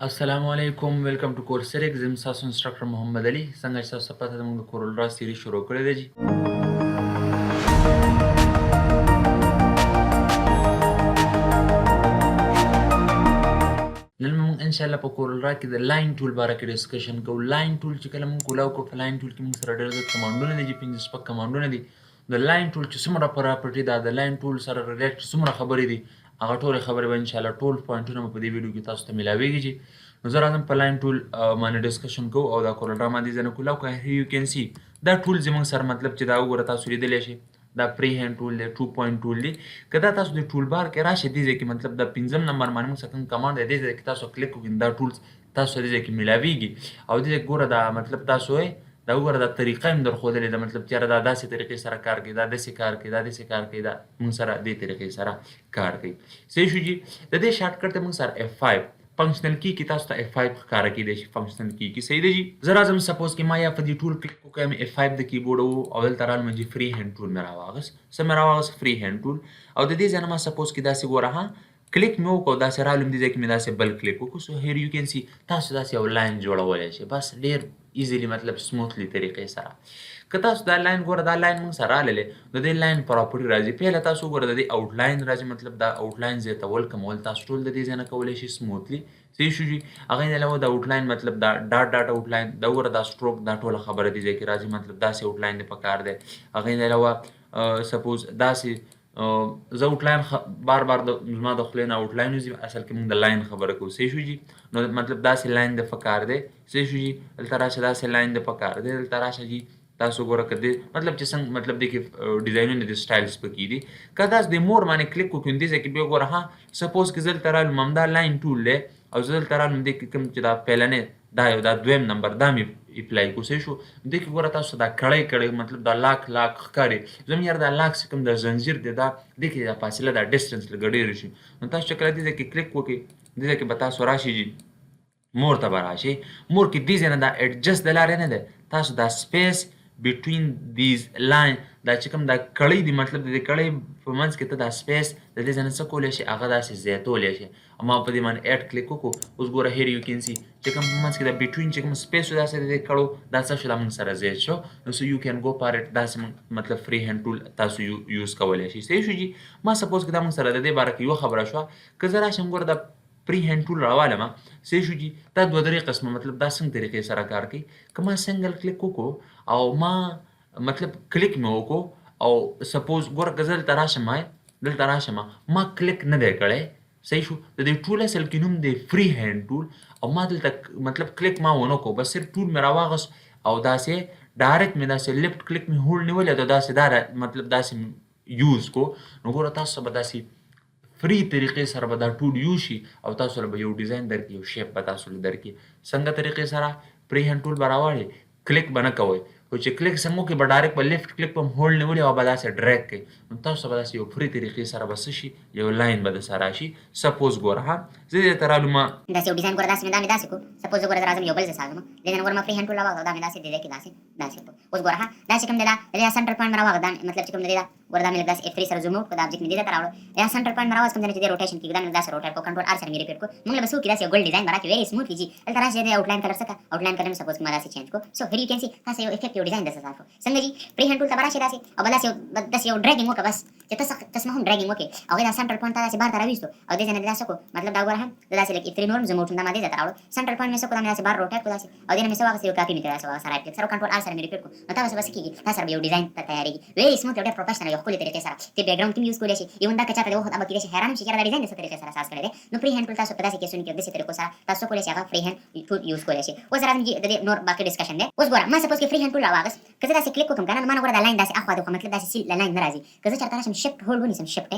السلام علیکم ویلکم ټو کورس سره زم تاسو انسټرکټر محمد علي څنګه چې تاسو پته ده موږ د کورل ډرا سیریز شروع کړې ده جی نن موږ ان شاء الله په کورل ډرا کې د لاین ټول باره کې ډسکشن کوو. لاین ټول چې کله موږ کولاو کو په لاین ټول کې موږ سره ډېر زیات کمانډونه دي چې 15 شپږ کمانډونه دي. د لاین ټول چې څومره پراپرټي ده د لاین ټول سره ریلیټ څومره خبرې دي هغه ټولې خبرې به ان شاء الله ټول پوینټونه په دې ویډیو کې تاسو ته ملاويږي جی. نو زه راځم په لاین ټول باندې ډسکشن کوو او دا کورل ډرا باندې ځنه کولاو که یو کین سی دا ټول زموږ سره مطلب چې دا وګوره تاسو لیدلی شئ دا فری هینډ ټول دی 2 پوینټ ټول دی. که دا تاسو د ټول بار کې راشي دې ځای کې مطلب د 5 نمبر باندې موږ څه کوم کمانډ دی دې ځای کې تاسو کلیک وکړئ دا ټولز تاسو دې ځای کې ملاویږي او دې ځای ګوره دا مطلب تاسو دا وګوره دا طریقه هم درښودلې ده مطلب چې دا داسې طریقې سره کار کوي دا داسې کار کوي دا داسې کار کوي دا موږ سره دې طریقې سره کار کوي. صحیح شو جي. د دې شارټکټ ته موږ سره F5 فنکشنل کی کې تاسو ته F5 ښکاره کیدای شي فنکشنل کی کې. صحیح دی جی. زه راځم سپوز کې ما یا په دې ټول کلیک وکړم F5 د کیبورډ او دلته رالم جي فری هینډ ټول مې راواغست څه مې راواغست فری هینډ ټول او د دې ځای نه ما سپوز کې داسې ګوره ها کلیک مې وکړو داسې رالم دې ځای کې مې داسې بل کلیک وکړو. سو هیر یو کین سی تاسو داسې یو لاین جوړولی شئ بس ډېر ایزیلی مطلب سموتلی طریقې سره. که تاسو دا لاین ګوره دا لاین موږ سره راغلی د دې لاین پراپرټي راځي پهله تاسو وګوره د دې آوټ لاین راځي مطلب دا آوټ لاین زیاتول کمول تاسو ټول د دې ځای نه کولی شئ سموتلی. صحیح شو جي. هغې نه علاوه د آوټ لاین مطلب دا ډاټ ډاټ آوټ لاین دا وګوره دا سټروک دا ټوله خبره دې ځای کې راځي مطلب داسې آوټ لاین دې پکار دی. هغې نه علاوه سپوز داسې زه آوټ لاین بار بار زما د خولې نه آوټ لاین وځي اصل کې موږ د لاین خبره کوو. صحیح شو جي. نو مطلب داسې لاین د پکار دی. صحیح شو جي. دلته راشه داسې لاین د پکار دی دلته راشه جي تاسو ګوره که دې مطلب چې څنګه مطلب دې کې ډیزاینونه د سټایلز پکې دي. که تاسو د مور باندې کلیک وکړئ دې ځای کې بیا وګوره ها سپوز که زه دلته رالم همدا لاین ټول دی او زه دلته رالم دې کې کوم چې دا پیلنی دا یو دا دویم نمبر دا مې اپلای کړو. صحیح شو. دې کې ګوره تاسو دا کړی کړی مطلب دا لاک ښکاري زه مې یار دا لاک چې کوم د زنځیر دی دا دې کې دا فاصله دا ډسټنس لږ ډېر شي. نو تاسو چې کله دې ځای کې کلیک وکړئ دې ځای کې به تاسو راشي جي مور ته به راشئ. مور کې دې ځای نه دا ایډجسټ د لارې نه دی تاسو دا سپیس بټوین دیز لاین دا چې کوم دا کړی دی مطلب د دې کړی په منځ کې ته دا سپیس د دې ځای نه څه کولی شي هغه داسې زیاتولی شي. ما په دې باندې ایډ کلیک وکړو اوس ګوره هیر یو کین سی چې کوم په منځ کې دا بټوین چې کوم سپیس و داسې د دې کړو دا څه شو دا موږ سره زیات شو. نو سو یو کین گو فار اټ داسې مطلب فری هینډ ټول تاسو یوز کولی شئ. صحیح شو جي. ما سپوز که دا موږ سره د دې باره کې یوه خبره شوه که زه راشم ګوره دا فری هینډ ټول راوالم. صحیح شو جي. دا دوه درې قسمه مطلب دا څنګه طریقې سره کار کوي. که ما سنګل کلیک وکړو او ما مطلب کلیک مې وکړو او سپوز ګوره که زه دلته راشم ما کلیک نه دی کړی. صحیح شو. د دې ټول اصل کې نوم دی فری هینډ ټول او ما دلته مطلب کلیک ما ونه کړو بس صرف ټول مې راواغست او داسې ډایرکټ مې داسې لیفټ کلیک مې هولډ نیولی او داسې دا مطلب داسې یوز کو. نو ګوره تاسو به داسې فری طریقې سره به دا ټول یوز شي او تاسو له به یو ډیزاین درکړي یو شیپ به تاسو له درکړي. څنګه طریقې سره فری هینډ ټول به راواړئ کلیک به نه کوئ خو چې کلیک څنګه وکړئ به ډایرکټ به لیفټ کلیک به هم هولډ نیولي او به داسې ډریګ کوئ نو تاسو به داسې یو فری طریقې سره به څه شي یو لاین به درسره راشي. سپوز ګوره ها زه دې ته رالم داسې یو ډیزاین ګوره داسې مې دا مې داسې کړو سپوز زه ګوره راځم یو بل ځای ساږم دې نه ګوره ما فری هینډ ټول راواغلو دا مې داسې دې ځای کې داسې کړو. اوس ګوره ها دا چې کوم دی دا د سنټر پوینټ مې راواغلو دا مطلب چې کوم دی دا ګوره دا مې داسې F3 سره زوم آوټ کړو دا ابجیکټ مې دې ځای ته راوړو یا سنټر پوینټ مې راواغست کوم ځای چې دې روټیشن کېږي دا مې داسې روټیټ کړو کنټرول R سره مې ریپیټ کړو موږ له به څه وکړي داسې یو ګل ډیزاین به راکړي ویری سموتلی جي. دلته راشي د آوټ لاین کلر څه کړه آوټ لاین کلر مې سپوز ما داسې چینج کړو. سو هیر یو کین سی تاسو یو افیکټ یو ډیزاین داسې صافو څنګه جي فری هینډ ټول ته به راشي داسې او به داسې یو ډریګینګ وکړه بس چې تاسو هم ډریګینګ وکړئ او دا سنټر پوینټ ته داسې بار ته راویستو او دې ځای نه داسې کړو مطلب دا ګوره هم داسې لږ F3 نور زوم آوټ دا ما دې ځای ته راوړو سنټر پوینټ مې څه کړو دا مې داسې بار روټیټ کړو داسې او دې نه مې څه واخیست یو کاپي مې کړه داسې واخیست رایټ کلیک سره کنټرول R سره مې ریپیټ کړو نو تاسو به څه کېږي تاسو سره به یو ډیزاین ته تیارېږي ویری سموت یو ډېر پروفیشنل یو ښکلې طریقې سره چې بیک ګراوند کې یوز کولی شي ایون دا که چاته د وخت به کېدای شي حیران شي چې دا ډیزاین د څه طریقې سره اساس کړی دی. نو فری هینډ ټول تاسو په داسې کیسونو کې داسې طریقو سره تاسو کولی شئ هغه فری هینډ ټول یوز کولی شئ. اوس راځم چې د دې نور باقي ډسکشن دی. اوس ګوره ما سپوز کې فری هینډ ټول راواغست که زه داسې کلیک وکړم که نه ما نه ګوره دا لاین داسې اخوا دخوا مطلب داسې سیل لاین نه راځي که زه چېرته راشم شفټ هولډ ونیسم شفټ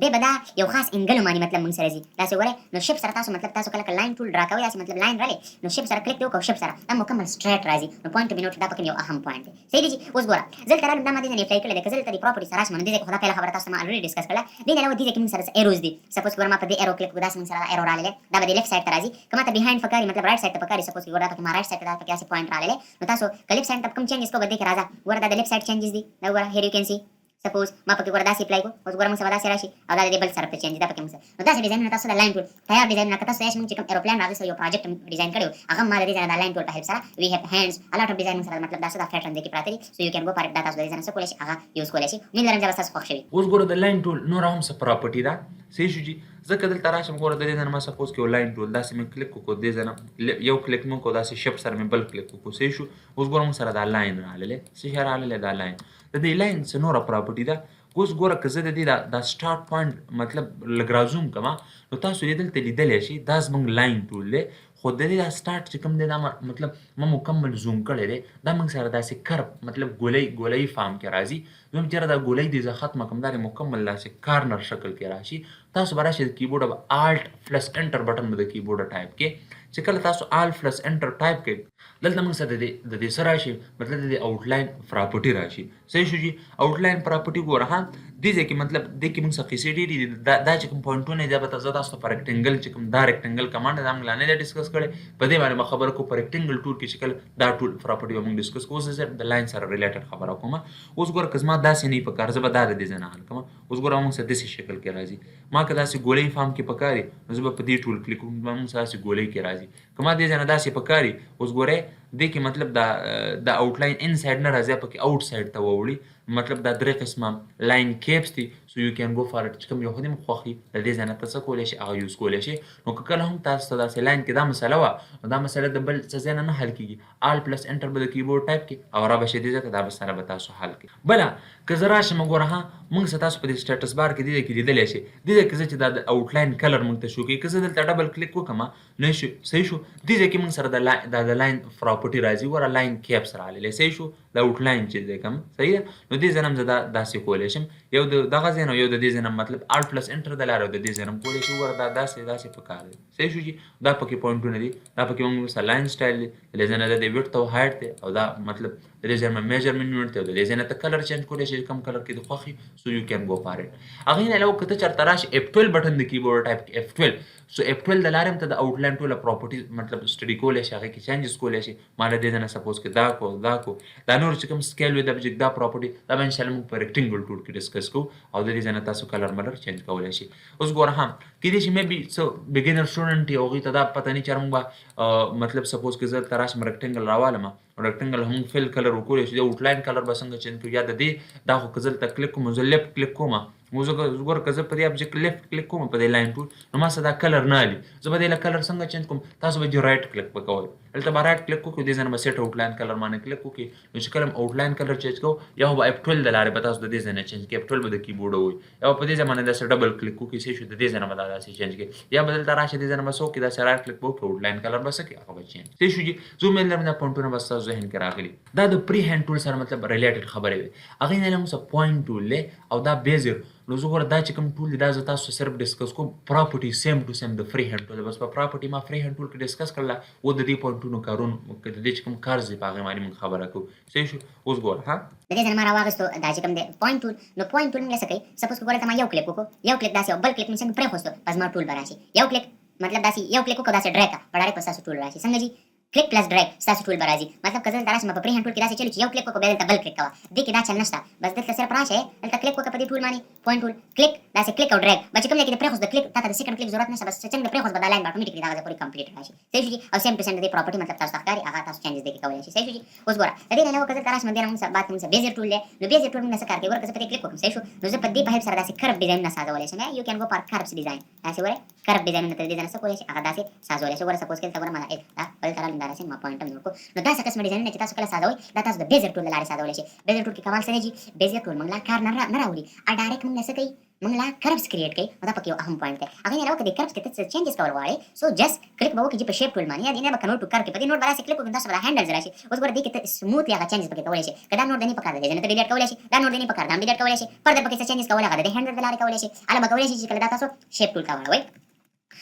بیا به دا یو خاص انګل باندې مطلب موږ سره ځي داسې وګورئ نو شفټ سره تاسو مطلب تاسو کله لاین ټول ډرا کوئ داسې مطلب لاین راغلی نو شفټ سره کلیک وکړو شفټ سره دا مکمل سټریټ راځي نو پوینټ ټو بي نوټ دا پکې یو اهم پوینټ دی. صحیح دی جي. اوس ګوره زه دلته رالم دا ما دې نه اپلای کړی دی که زه دلته د پراپرټي سره راشم نو دې ځای کې خو دا پهله خبره تاسو ته ما الریډي ډسکس کړله دې نه علاوه دې ځای کې موږ سره ایروز دي سپوز ګوره ما په دې ایرو کلیک وکړو داسې موږ سره دا ایرو راغلی دا به د لیفټ سایډ ته راځي که ما ته بهایند پکاري مطلب رایټ سایډ ته پکاري سپوز ګوره دا پکې ما رایټ سایډ ته دا پکې داسې پوینټ راغلی نو تاسو که لیفټ سایډ ته کوم چینجز کوو به دې کې راځه ګوره دا د لیفټ سایډ چینجز دي دا ګوره هیر یو کین سی سپوز ما پکې ګوره داسې اپلای کو اوس ګوره موږ سبا داسې راشي او دا د بل سره په چینج دا پکې موږ نو داسې ډیزاینونه تاسو د لاین ټول تیار ډیزاینونه تاسو یې موږ چې کوم ایروپلان راغلی یو پروجیکټ ډیزاین کړو هغه ما د ډیزاین د لاین ټول په هیلپ سره وی هاف هاندز ا لاټ اف ډیزاین سره مطلب دا څه دا پیټرن دی کې پراته دي سو یو کین گو فار اټ دا تاسو د ډیزاین څخه کولای شي هغه یوز کولای شي مې لرم چې تاسو خوښ شي اوس ګوره د لاین ټول نور هم څه پراپرټي ده صحیح شو جی ځکه دلته راشم ګوره د دې نه ما سپوز کې لاین ټول داسې مې کلیک وکړو دې ځنه یو کلیک مې کو داسې شپ سره مې بل کلیک وکړو صحیح شو اوس ګوره موږ سره دا لاین راغله څه راغله دا لاین د دې لاین څه نور پراپرټي ده اوس ګوره که زه د دې دا سٹارټ پوینټ مطلب لږ رازوم کما نو تاسو یې دلته لیدلی شي دا زموږ لاین ټول دی خو د دې دا سٹارټ چې کوم دی دا مطلب ما مکمل زوم کړی دی دا موږ سره داسې کرب مطلب ګولۍ فارم کې راځي زموږ چېرې دا ګولۍ دی زه ختمه کړم دا مکمل داسې کارنر شکل کې راشي تاسو به راشئ د کیبورډ به الټ پلس انټر بټن به د کیبورډ ټایپ کې چې کله تاسو الټ پلس انټر ټایپ کړئ دلته موږ سره د دې څه راشي مطلب د دې آوټلاین پراپرټي راشي صحیح شو جي آوټلاین پراپرټي ګوره ها دې ځای کې مطلب دې کې موږ څه قیسې ډېرې دي دا چې کوم پوینټونه دي دا به زه تاسو ته په ریکټنګل چې کوم دا ریکټنګل کمانډ دا موږ لا نه دی ډسکس کړی په دې باندې ما خبره کوم په ریکټنګل ټول کې چې کله دا ټول پراپرټي به موږ ډسکس کوو زه د لاین سره ریلیټډ خبره کوم اوس ګوره که زما داسې نه وي په کار زه به دا د دې ځای نه حل کوم اوس ګوره موږ سره داسې شکل کې راځي ما که داسې ګولۍ فارم کې په کار وي نو زه به په دې ټول کلیک وکړم موږ سره داسې ګولۍ کې راځي که ما دې ځای نه داسې په کار وي اوس ګورئ دې کې مطلب دا آوټلاین ان سایډ نه راځي پکې آوټ سایډ ته ووړي مطلب دا درې قسمه لاین کیپس دي سو یو کین گو فار اټ چې کوم یو خو دې خوښي د دې ځای نه ته څه کولی شي هغه یوز کولی شي نو که کله هم تاسو ته داسې لاین کې دا مسله وه نو دا مسله د بل څه ځای نه حل کېږي آل پلس انټر به د کیبورډ ټایپ کړي او را به شي دې ځای ته دا به سره به تاسو حل کړي بله که زه راشم ګوره ها موږ سه تاسو په دې سټیټس بار کې دې ځای کې لیدلی شي دې ځای کې زه چې دا د آوټلاین کلر موږ ته شو کوي که زه دلته ډبل کلیک وکړم نه شو صحیح شو دې ځای کې موږ سره د لاین پراپرټي راځي ګوره لاین کیپس راغلی صحیح شو د آوټلاین چې دی کوم صحیح ده نو دې ځای نه هم زه داسې کولی شم یو د دغه ځای نه یو د دې ځای نه مطلب آل پلس انټر د لارې او د دې ځای نه هم کولی شي ګوره دا داسې په کار دی صحیح شو جي دا پکې پوینټونه دي دا پکې موږ سره لاین سټایل دی د دې ځای نه د ویډت او هایټ دی او دا مطلب د دې ځای نه میجرمنټ یونټ دی او د دې ځای نه ته کلر چینج کولی شي کوم کلر کې د خوښي سو یو کین گو فار اټ هغې نه علاوه که ته چېرته راشي F12 بټن د کیبورډ ټایپ کې F12 سو F12 د لارې هم ته د آوټلاین ټوله پراپرټي مطلب سټډي کولی شي هغې کې چینجز کولی شي ما د دې ځای نه سپوز کې دا کو دا نور چې کوم سکیل وي د ابجیکټ دا پراپرټي دا به انشاءالله موږ په ریکټنګل ټول کې ډسکس کوو او د دې ځای نه تاسو کلر ملر چینج کولی شي اوس ګوره هم کیدای شي مې بي څه بګینر سټوډنټ یو هغوی ته دا پته نه چېرې موږ به مطلب سپوز کې زه ته راشم ریکټنګل راوالم ریکټنګل هم فل کلر وکولی شي د آوټلاین کلر به څنګه چینج کړو یا د دې دا خو که زه دلته کلیک کوم زه لیفټ کلیک کوم ګوره که زه په دې ابجیکټ لیفټ کلیک کوم په دې لاین ټول نو ما سره دا کلر نه علي زه به دې کلر څنګه چینج کوم تاسو به رایټ کلیک به کوئ دلته به رایټ کلیک وکړو دې ځای نه به سیټ آوټلاین کلر باندې کلیک وکړئ نو چې کله هم آوټلاین کلر چینج کوو یا به F12 د لارې به تاسو د دې ځای نه چینج کړئ F12 به د کیبورډ ووي یا په دې ځای باندې داسې ډبل کلیک وکړئ صحیح شو د دې ځای نه به دا داسې چینج کړئ یا به دلته راشئ دې ځای نه به څه وکړئ داسې رایټ کلیک به وکړئ آوټلاین کلر به څه کړئ هغه به چینج صحیح شو جي زه امید لرم دا پوینټونه به ستاسو ذهن کې راغلي دا د پری هینډ ټول سره مطلب ریلیټډ خبرې وي هغې نه علاوه څه پوینټ ټول دی او دا بیزر نو زه ګوره دا چې کوم ټول دی دا زه تاسو صرف ډسکس کوم پراپرټي سیم ټو سیم د فری هینډ ټول بس په پراپرټي ما فری هینډ ټول کې ډسکس کړله او د دې پوینټونو کارونه د دې چې کوم کارز دي په هغې باندې موږ خبره کوو صحیح شو اوس ګوره ها د دې ځای نه ما راواغېستو دا چې کوم دی پوینټ ټول نو پوینټ ټول موږ څه کوي سپوز که ګوره ته ما یو کلیک وکړو یو کلیک داسې او بل کلیک موږ څنګه پرېښوستو بس ما ټول به راشي یو کلیک مطلب داسې یو کلیک وکړو داسې ډریګ کړه په ډایرکټ به ستاسو ټول راشي څنګه جي کلیک پلس ډریګ ستاسو ټول به راځي مطلب که زه دلته راشم په پری هینډ ټول کې داسې چلو چې یو کلیک وکړو بیا دلته بل کلیک کوه دې کې دا چل نشته بس دلته صرف راشئ دلته کلیک وکړه په دې ټول باندې پوینټ ټول کلیک داسې کلیک او ډریګ به چې کوم ځای کې د پرېښوست د کلیک تا ته د سیکنډ کلیک ضرورت نشته بس څنګه پرېښوست به دا لاین به اټومیټیکلي دغه ځای پورې کمپلیټ راشي صحیح شو جي او سیم ټو سیم د دې پراپرټي مطلب تاسو ته ښکاري هغه تاسو چینجز دې کې کولی شئ صحیح شو جي اوس ګوره د دې نه علاوه که زه دلته راشم دې نه موږ بات موږ بیزر ټول دی نو بیزر ټول موږ څه کار کوي ګوره که زه په دې کلیک وکړم صحیح شو نو زه په دې په هیلپ سره داسې کرب ډیزاینونه سازولی شم یو کین گو فار کربس ډیزاین داسې ګوره کرب ډیزاینونه ته د دې ځای نه څه کولی شي هغه داسې سازولی شي ګوره سپوز کې دلته ګوره ما دا بل ته رالم داسې ما پوینټ هم جوړ کړو نو داسې قسمه ډیزاینونه چې تاسو کله سازوئ دا تاسو د بیزر ټول له لارې سازولی شئ بیزر ټول کې کمال څه دی جي بیزر ټول موږ لا کار نه راوړي ډایرکټ موږ څه کوي موږ لا کربس کریټ کوي دا پکې یو اهم پوینټ دی هغې نه علاوه که د کربس کې ته چینجز کول غواړئ سو جست کلیک به وکړئ چې په شیپ ټول باندې یا دې نه به کنورټ ټو کر کې په دې نوټ به داسې کلیک وکړئ تاسو به دا هینډلز راشي اوس ګوره دې کې ته سموث هغه چینجز پکې کولی شي که دا نوټ دې نه پکار دی نه ته ډیلیټ کولی شي دا نوټ دې نه پکار دا هم ډیلیټ کولی شي فردر پکې څه چینجز کول هغه د هینډل د لارې کولی شي هله به کولی شي چې کله دا تاسو شیپ ټول کاروئ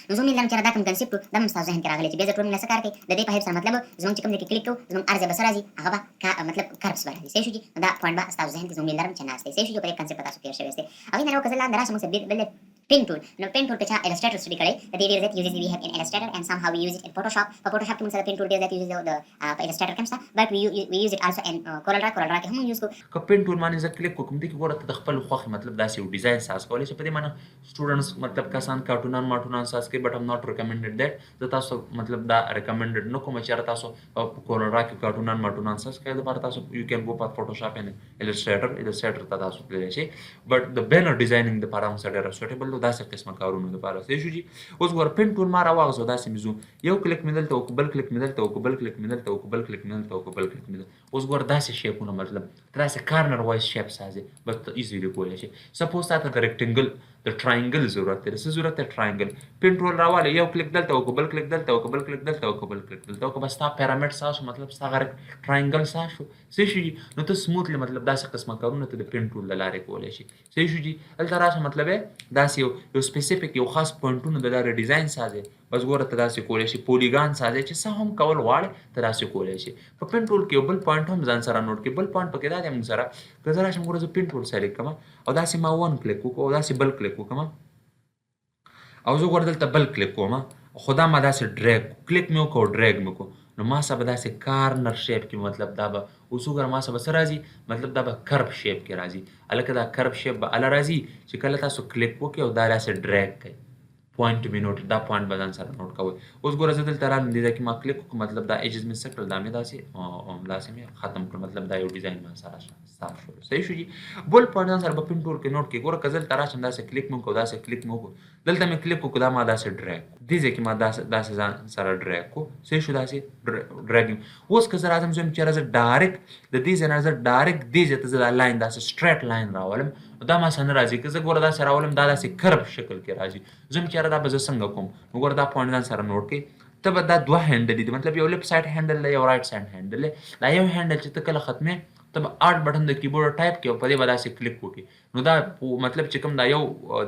نو زه امید لرم چې دا کوم کنسپټ دا هم ستاسو ذهن کې راغلی چې بیزر ټول موږ څه کار کوي د دې په هیلپ سره مطلب زموږ چې کوم ځای کې کلیک کوو زموږ هر ځای به څه راځي هغه به مطلب کربس به راځي صحیح شو جي دا پوینټ به ستاسو ذهن کې زه امید لرم چې ناست دی صحیح شو جي په دې کنسپټ به تاسو تېر شوی یاستئ هغې نه علاوه که زه لاندې راشم موږ بل Pen tool. Now pen tool pecha illustrator study kare. The idea that uses we have in Illustrator and somehow we use it in Photoshop. For Photoshop ki mungsa pen tool that uses the Illustrator kamsa, but we use it also in CorelDRAW ke hum use ko. که پین ټول باندې زه کلیک وکړم دې کې ګوره ته د خپل خوښې مطلب داسې یو ډیزاین ساز کولی شي په دې معنی سټوډنټس مطلب کسان کارټونان ماټونان ساز کوي بټ ام ناٹ ریکمنډډ دیټ زه تاسو مطلب دا ریکمنډډ نه کوم چې تاسو په کورلډرا کې کارټونان ماټونان ساز کوي لپاره تاسو یو کین گو په فوټوشاپ ان الستریټر ته تاسو تللی شي بټ د بینر ډیزاینینګ لپاره هم سره سوټیبل دو داسې قسمه کارونه لپاره څه شو جی اوس ګوره پین ټول ما راواغزو داسې مزو یو کلیک مې دلته وکړو بل کلیک مې دلته وکړو بل کلیک مې دلته وکړو بل کلیک مې دلته وکړو بل کلیک مې دلته اوس ګوره داسې شیپونه مطلب داسې کارنر وایز شیپ سازي بس ایزیلی کولی شي سپوز تاته د ریکټنګل د ټراینګل ضرورت دی د څه ضرورت دی ټراینګل پین ټول راواله یو کلیک دلته وکړو بل کلیک دلته وکړو بل کلیک دلته وکړو بل کلیک دلته وکړو بس ستا پیرامډ ساز شو مطلب ستا هغه ټراینګل ساز شو څه شي نو ته سموتلی مطلب داسې قسمه کارونه ته د پین ټول له لارې کولی شي څه شو جي دلته راشه مطلب یې داسې یو سپیسیفیک یو خاص پوینټونه د لارې ډیزاین سازي بس ګوره ته داسې کولی شي پولیګان سازي چې څه هم کول غواړې ته داسې کولی شي په پین ټول کې یو بل پوینټ هم ځان سره نوټ کړي بل پوینټ پکې دا دی موږ سره که زه راشم ګوره زه پین ټول سلیکټ کړم او داسې ما ون کلیک وکړو او داسې بل کلیک وکړم او زه ګوره دلته بل کلیک کوم خو دا ما داسې ډریګ کلیک مې وکړو ډریګ مې وکړو نو ما سره به داسې کارنر شیپ کې مطلب دا به اوس وګوره ما سره به څه راځي مطلب دا به کرب شیپ کې راځي هلکه دا کرب شیپ به هله راځي چې کله تاسو کلیک وکړئ او دا داسې ډریګ کوئ پوینټ مې نوټ دا پوینټ به ځان سره نوټ کوئ اوس ګوره زه دلته رالم دې ځای کې ما کلیک وکړو مطلب دا ایجز مې څه کړل دا مې داسې مې ختم کړل مطلب دا یو ډیزاین ما سره صاف شو صحیح شو جي بل پوینټ ځان سره به پین ټول کې نوټ کړئ ګوره که زه دلته راشم داسې کلیک مې وکړو داسې کلیک مې وکړو دلته مې کلیک وکړو دا ما داسې ډریګ دې ځای کې ما داسې ځان سره ډریګ کړو صحیح شو داسې ډریګینګ اوس که زه راځم زه چېرې زه ډایرکټ د دې ځای نه زه ډایرکټ دې ځای ته زه دا لاین داسې سټریټ لاین راولم دا ما سره نه راځي که زه ګوره داسې راولم دا داسې کرب شکل کې راځي زه هم چېرې دا به زه څنګه کوم نو ګوره دا پوینټ ځان سره نوټ کړئ ته به دا دوه هینډل دي مطلب یو لیفټ سایډ هینډل دی یو رایټ سایډ هینډل دی دا یو هینډل چې ته کله ختمې ته به آرټ بټن د کیبورډ ټایپ کړې او په دې به داسې کلیک وکړې نو دا مطلب چې کوم دا یو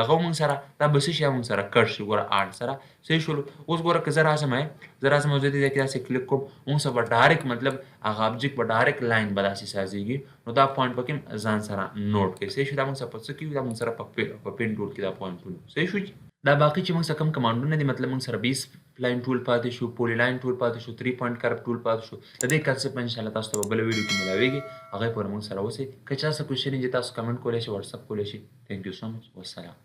دغه موږ سره دا به څه شي موږ سره کټ شي ګوره آرټ سره صحیح شولو اوس ګوره که زه راشم زه راشم او زه دې ځای کې داسې کلیک کوم موږ سره به ډایرکټ مطلب هغه ابجیکټ به ډایرکټ لاین به داسې سازېږي نو دا پوینټ پکې ځان سره نوټ کړئ صحیح شو دا موږ سره په څه کې دا موږ سره په پین ټول کې دا پوینټونه صحیح شو دا باقي چې موږ سره کوم کمانډونه دي مطلب موږ سره بیس لاین ټول پاتې شو پولی لاین ټول پاتې شو 3 پوینټ کرب ټول پاتې شو د دې کنسپټ انشاءالله تاسو ته په بله ویډیو کې ملاویږي هغې پورې موږ سره اوسئ که چا څه کوېشن وي تاسو کمنټ کولی شئ وټساپ کولی شئ تھینک یو سو مچ والسلام